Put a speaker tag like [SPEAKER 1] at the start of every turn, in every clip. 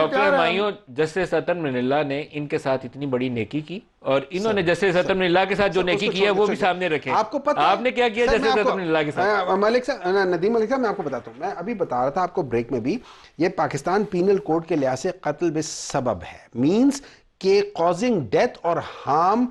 [SPEAKER 1] Doctor مائیوں justice عطر منلہ نے ان کے ساتھ اتنی بڑی نیکی کی اور انہوں نے جسٹس عطر منلہ کے ساتھ جو نیکی کی ہے وہ بھی سامنے رکھے.
[SPEAKER 2] آپ کو پتہ
[SPEAKER 1] آپ نے کیا کیا جسٹس عطر منلہ کے ساتھ؟
[SPEAKER 2] ملک صاحب، ندیم ملک صاحب، میں آپ کو بتاتا ہوں. میں ابھی بتا رہا تھا آپ کو بریک میں بھی، یہ پاکستان پینل کوڈ کے لحاظ سے قتل بسبب ہے. مینز کہ کازنگ ڈیتھ اور ہارم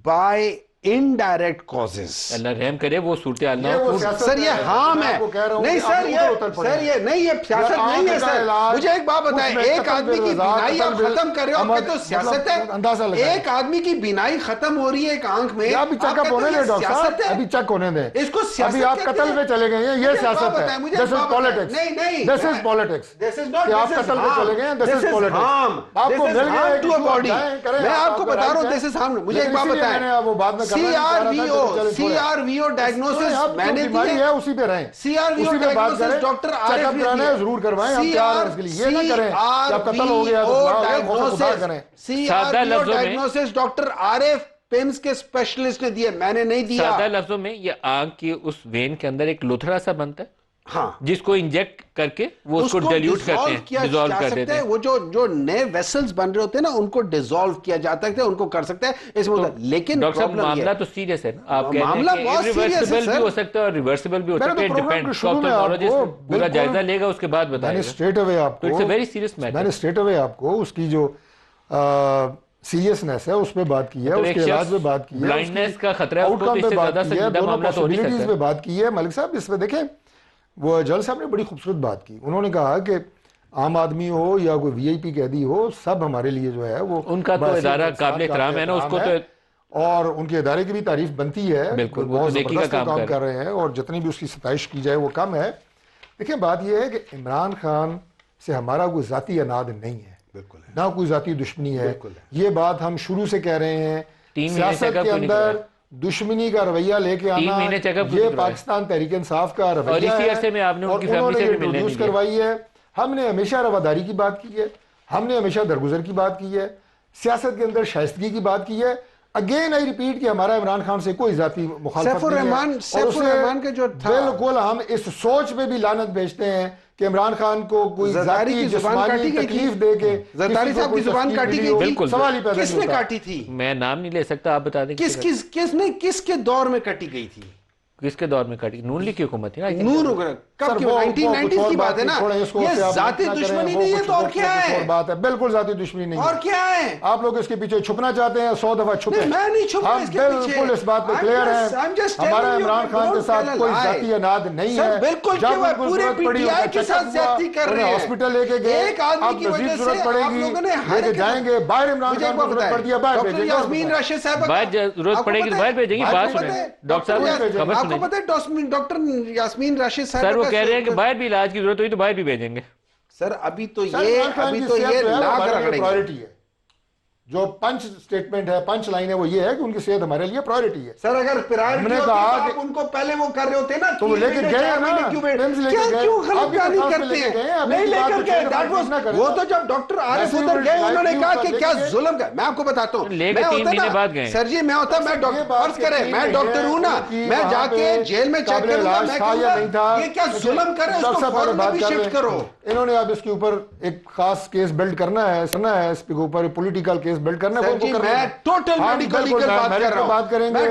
[SPEAKER 2] بائی انڈائریکٹ کازز.
[SPEAKER 1] اللہ رحم کرے وہ صورتحال نہ ہو.
[SPEAKER 2] سر یہ ہارم ہے. نہیں سر، یہ نہیں، یہ سیاست نہیں ہے سر. مجھے ایک بات بتائیں، ایک آدمی کی بینائی آپ ختم کر رہے ہو، کہ تو سیاست ہے؟ ایک آدمی کی بینائی ختم ہو رہی ہے ایک آنکھ میں،
[SPEAKER 3] ابھی چیک اپ ہونے دیں ڈاکٹر صاحب، ابھی چیک ہونے دیں.
[SPEAKER 2] اس کو
[SPEAKER 3] ابھی آپ قتل پہ چلے گئے ہیں، یہ سیاست ہے. This is politics. This is politics. کہ آپ قتل پہ چلے گئے ہیں، دس از پالیٹکس. آپ کو مل گیا ہے کہ باڈی.
[SPEAKER 2] میں آپ کو بتا رہا ہوں دس از ہارم. مجھے ایک بات بتائیں، سی آر وی او ڈائگنوسس میں نے دی ہے،
[SPEAKER 3] اسی پہ رہیں.
[SPEAKER 2] C R V O diagnosis doctor Arif نے دی ہے.
[SPEAKER 3] ضرور کروائیں، ہم تیار ہیں اس کے لیے. یہ نہ کریں کہ آپ قتل ہو گیا تو خدا کریں.
[SPEAKER 2] C R V O diagnosis doctor Arif PIMS کے اسپیشلسٹ نے دی ہے، میں نے نہیں دیا.
[SPEAKER 1] سادہ لفظوں میں یہ آنکھ کی اس وین کے اندر ایک لوتھڑا سا بنتا ہے،
[SPEAKER 2] ہاں،
[SPEAKER 1] جس کو انجیکٹ کر کے وہ اس کو ڈیلیوٹ کرتے ہیں، ڈیزالو کر دیتے ہیں.
[SPEAKER 2] وہ جو نئے ویسلز بن رہے ہوتے ہیں نا، ان کو ڈیزالو کیا جاتا ہے، ان کو کر سکتے ہیں اس میں. لیکن
[SPEAKER 1] ڈاکٹر صاحب معاملہ تو سیریس ہے نا. آپ کہتے
[SPEAKER 2] معاملہ
[SPEAKER 1] ہیں
[SPEAKER 2] بہت
[SPEAKER 1] کہ ریورسیبل بھی ہو سکتا ہے اور ریورسیبل بھی ہو سکتا ہے. ڈیپینڈ آپٹھولوجسٹ پورا جائزہ لے گا، اس کے بعد بتائے گا.
[SPEAKER 3] اسٹریٹ اوے آپ کو،
[SPEAKER 1] it's a very serious matter.
[SPEAKER 3] میں نے اسٹریٹ اوے آپ کو اس کی جو سیریسنس ہے اس پہ بات کی ہے، اس کے علاج پہ بات کی ہے،
[SPEAKER 1] بلائنڈنس کا خطرہ ہے،
[SPEAKER 3] آؤٹ کم پہ بات کی ہے، دونوں
[SPEAKER 1] معاملہ تو ہو نہیں
[SPEAKER 3] پاسبلٹیز
[SPEAKER 1] سکتا.
[SPEAKER 3] پہ بات کی ہے. ملک صاحب اس پہ دیکھیں، وہ جل صاحب نے بڑی خوبصورت بات کی. انہوں نے کہا کہ عام آدمی ہو یا کوئی وی آئی پی قیدی ہو، سب ہمارے لیے جو ہے وہ
[SPEAKER 1] ان کا تو ادارہ قابل احترام ہے نا، اس کو تو،
[SPEAKER 3] اور ان کے ادارے کی بھی تعریف بنتی ہے.
[SPEAKER 1] بالکل
[SPEAKER 3] بہت زبردست کام کر رہے ہیں اور جتنی بھی اس کی ستائش کی جائے وہ کم ہے. دیکھیں بات یہ ہے کہ عمران خان سے ہمارا کوئی ذاتی اناد نہیں ہے، نہ کوئی ذاتی دشمنی ہے. یہ بات ہم شروع سے کہہ رہے ہیں. سیاست کے اندر دشمنی کا رویہ لے کے آنا، یہ پاکستان تحریک انصاف کا رویہ ہے اور انہوں نے انٹروڈیوس کروائی ہے. ہم نے ہمیشہ رواداری کی بات کی ہے، ہم نے ہمیشہ درگزر کی بات کی ہے، سیاست کے اندر شائستگی کی بات کی ہے. اگین آئی ریپیٹ کہ ہمارا عمران خان سے کوئی ذاتی مخالفت نہیں ہے،
[SPEAKER 2] سیف الرحمان کے جو تھا،
[SPEAKER 3] بالکل ہم اس سوچ پہ بھی لعنت بھیجتے ہیں کہ عمران خان کو کوئی ذاتی جسمانی تکلیف دے کے
[SPEAKER 2] زرداری صاحب کی زبان کاٹی گئی تھی.
[SPEAKER 3] سوال ہی پیدا
[SPEAKER 2] کس نے کاٹی تھی؟
[SPEAKER 1] میں نام نہیں لے سکتا، آپ بتا دیں.
[SPEAKER 2] کس کے دور میں کٹی گئی تھی؟
[SPEAKER 1] کس کے دور میں کاٹی؟ نون لیگ کی حکومت تھی نا.
[SPEAKER 2] نون کب کی 1990 کی بات ہے نا. یہ ذاتی دشمنی نہیں ہے تو اور کیا ہے؟
[SPEAKER 3] بات ہے، بالکل ذاتی دشمنی نہیں ہے.
[SPEAKER 2] اور کیا ہے؟
[SPEAKER 3] آپ لوگ اس کے پیچھے چھپنا چاہتے ہیں، 100 دفعہ چھپے.
[SPEAKER 2] میں نہیں چھپا اس کے پیچھے.
[SPEAKER 3] بالکل اس بات پہ کلیئر ہے، ہمارا عمران خان کے ساتھ کوئی ذاتی اناد نہیں ہے.
[SPEAKER 2] بالکل کہ وہ پورے پی ٹی آئی کے ساتھ زیادتی کر رہے ہیں.
[SPEAKER 3] ہاسپٹل لے کے گئے،
[SPEAKER 2] ایک آدمی کی وجہ سے آپ لوگوں نے
[SPEAKER 3] لے کے جائیں گے باہر. عمران خان کو ضرورت پڑتی ہے باہر بھیجیں گے.
[SPEAKER 2] یاسمین راشد صاحب
[SPEAKER 1] باہر ضرورت پڑے گی تو باہر بھیجیں گی. بات سنیں ڈاکٹر صاحب،
[SPEAKER 2] آپ کو پتہ ہے ڈاکٹر یاسمین راشد صاحب،
[SPEAKER 1] سر وہ کہہ رہے ہیں کہ باہر بھی علاج کی ضرورت ہوئی تو باہر بھی بھیجیں گے.
[SPEAKER 2] سر ابھی تو یہ لاگ رگڑیں گے.
[SPEAKER 3] جو پنچ سٹیٹمنٹ ہے، پنچ لائن ہے، وہ یہ ہے کہ ان کی صحت ہمارے لیے پرائیورٹی ہے.
[SPEAKER 2] سر اگر پرائیورٹی ہوتی تو آپ ان کو پہلے وہ کر رہے ہوتے نا،
[SPEAKER 3] تو لے کے گئے نا،
[SPEAKER 2] کیوں خلقانی کرتے ہیں؟ نہیں لے کر گئے. وہ تو جب ڈاکٹر عارف ادھر گئے انہوں نے کہا کہ کیا ظلم کا. میں آپ کو بتاتا ہوں،
[SPEAKER 1] لے کے 3 مہینے بعد گئے.
[SPEAKER 2] سر جی میں ہوتا، میں فرض کریں میں ڈاکٹر ہوں نا، میں جا کے جیل میں چیک کروں گا، میں کہوں گا یہ کیا ظلم کر رہے ہیں، اس کو فوراً بھی شفٹ کرو.
[SPEAKER 3] انہوں نے اب اس کے اوپر ایک خاص کیس بلڈ کرنا ہے، اس کے اوپر پولیٹیکل کیس بلڈ کرنا ہے.
[SPEAKER 2] میں ٹوٹل میڈیکل لیگل
[SPEAKER 3] بات کریں گے،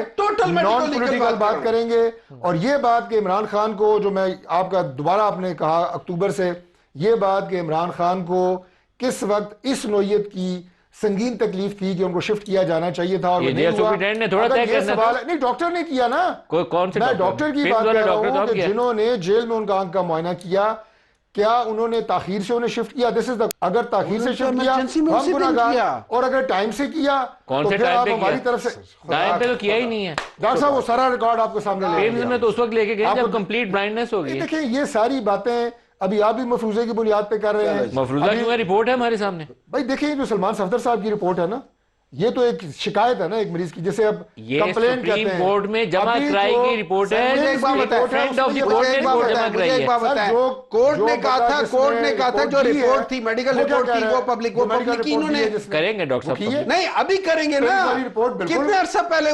[SPEAKER 3] نان پولیٹیکل بات کریں گے. اور یہ بات کہ عمران خان کو، جو میں آپ کا دوبارہ آپ نے کہا اکتوبر سے، یہ بات کہ عمران خان کو کس وقت اس نوعیت کی سنگین تکلیف تھی کہ ان کو شفٹ کیا جانا چاہیے تھا اور نہیں ڈاکٹر نے کیا نا. میں ڈاکٹر کی بات کر رہا ہوں کہ جنہوں نے جیل میں ان کا آنکھ کا معائنہ کیا، کیا انہوں نے تاخیر سے انہیں شفٹ کیا؟ اگر تاخیر سے شفٹ کیا ہم گناہگار، اور اگر ٹائم سے کیا تو پھر آپ ہماری طرف سے.
[SPEAKER 1] ٹائم پہ تو کیا ہی نہیں ہے
[SPEAKER 3] ڈاکٹر صاحب، وہ سارا ریکارڈ آپ کو سامنے لے
[SPEAKER 1] گئے. میں تو اس وقت لے کے گئے جب کمپلیٹ بلائنڈنس ہو گئی.
[SPEAKER 3] دیکھیں یہ ساری باتیں ابھی آپ بھی مفروضے کی بنیاد پہ کر رہے ہیں.
[SPEAKER 1] مفروضہ کیوں؟ رپورٹ ہے ہمارے سامنے.
[SPEAKER 3] بھائی دیکھیں جو سلمان صفدر صاحب کی رپورٹ ہے نا، یہ تو ایک شکایت ہے نا ایک مریض کی، جسے اب کمپلین کہتے ہیں.
[SPEAKER 1] سپریم کورٹ میں جمع کرائی گئی رپورٹ ہے.
[SPEAKER 2] کورٹ نے کہا تھا جو رپورٹ تھی میڈیکل رپورٹ تھی وہ پبلک کی انہوں نے
[SPEAKER 1] کریں گے. ڈاکٹر صاحب نہیں
[SPEAKER 2] ابھی کریں گے نا. کتنے عرصہ پہلے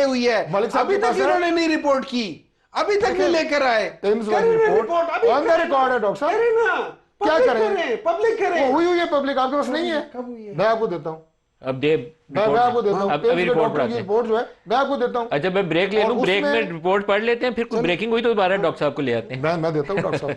[SPEAKER 2] ہوئی ہے؟ ابھی تک انہوں نے نہیں رپورٹ کی، ابھی تک نہیں لے کر آئے.
[SPEAKER 3] ریکارڈ ہے ڈاکٹر صاحب. کیا کریں؟
[SPEAKER 2] پبلک کریں.
[SPEAKER 3] وہ ہوئی ہے پبلک، آپ کے پاس نہیں ہے.
[SPEAKER 2] کب ہوئی ہے؟
[SPEAKER 3] میں آپ کو دیتا ہوں،
[SPEAKER 1] اب دے
[SPEAKER 3] میں آپ کو دیتا ہوں.
[SPEAKER 1] ابھی رپورٹ
[SPEAKER 3] ڈاکٹر
[SPEAKER 1] پڑھاتے
[SPEAKER 3] کی
[SPEAKER 1] ہیں.
[SPEAKER 3] رپورٹ جو ہے میں آپ کو دیتا ہوں.
[SPEAKER 1] اچھا میں بریک لے لوں،
[SPEAKER 3] اور اس
[SPEAKER 1] بریک میں
[SPEAKER 3] میں
[SPEAKER 1] رپورٹ پڑھ لیتے ہیں، پھر کوئی بریکنگ ہوئی تو دوبارہ ڈاکٹر صاحب کو لے آتے ہیں.
[SPEAKER 3] میں دیتا ہوں ڈاکٹر صاحب.